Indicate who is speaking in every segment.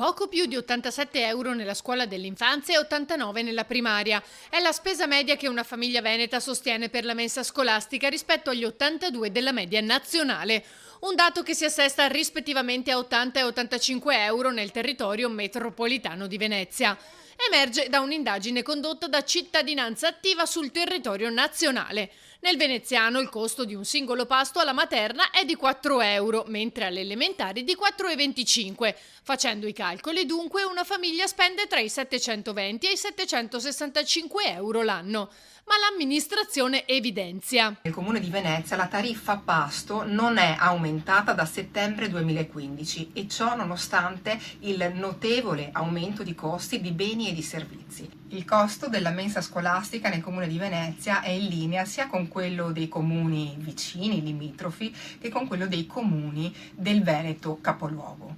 Speaker 1: Poco più di 87 euro nella scuola dell'infanzia e 89 nella primaria. È la spesa media che una famiglia veneta sostiene per la mensa scolastica rispetto agli 82 della media nazionale. Un dato che si assesta rispettivamente a 80 e 85 euro nel territorio metropolitano di Venezia. Emerge da un'indagine condotta da Cittadinanza Attiva sul territorio nazionale. Nel veneziano il costo di un singolo pasto alla materna è di 4 euro, mentre alle elementari di 4,25. Facendo i calcoli, dunque, una famiglia spende tra i 720 e i 765 euro l'anno. Ma l'amministrazione evidenzia.
Speaker 2: Nel Comune di Venezia la tariffa pasto non è aumentata da settembre 2015 e ciò nonostante il notevole aumento di costi di beni e di servizi. Il costo della mensa scolastica nel Comune di Venezia è in linea sia con quello dei comuni vicini, limitrofi, che con quello dei comuni del Veneto capoluogo.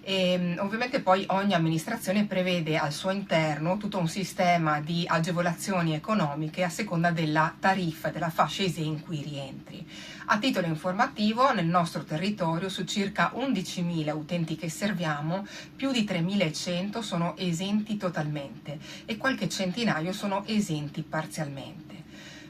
Speaker 2: Ovviamente poi ogni amministrazione prevede al suo interno tutto un sistema di agevolazioni economiche a seconda della tariffa e della fascia ISEE in cui rientri. A titolo informativo, nel nostro territorio, su circa 11.000 utenti che serviamo, più di 3.100 sono esenti totalmente e qualche centinaio sono esenti parzialmente.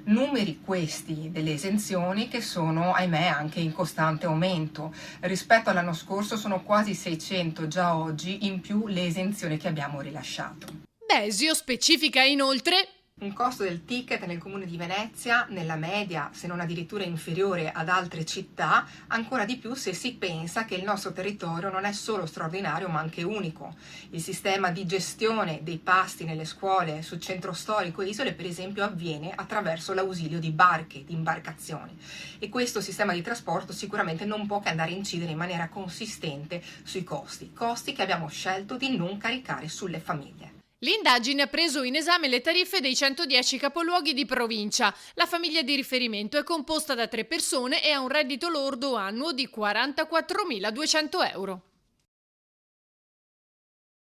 Speaker 2: Numeri questi delle esenzioni che sono, ahimè, anche in costante aumento. Rispetto all'anno scorso sono quasi 600 già oggi in più le esenzioni che abbiamo rilasciato.
Speaker 1: Desio specifica inoltre:
Speaker 2: un costo del ticket nel Comune di Venezia, nella media, se non addirittura inferiore ad altre città, ancora di più se si pensa che il nostro territorio non è solo straordinario ma anche unico. Il sistema di gestione dei pasti nelle scuole sul centro storico e isole, per esempio, avviene attraverso l'ausilio di barche, di imbarcazioni. E questo sistema di trasporto sicuramente non può che andare a incidere in maniera consistente sui costi che abbiamo scelto di non caricare sulle famiglie.
Speaker 1: L'indagine ha preso in esame le tariffe dei 110 capoluoghi di provincia. La famiglia di riferimento è composta da 3 persone e ha un reddito lordo annuo di 44.200 euro.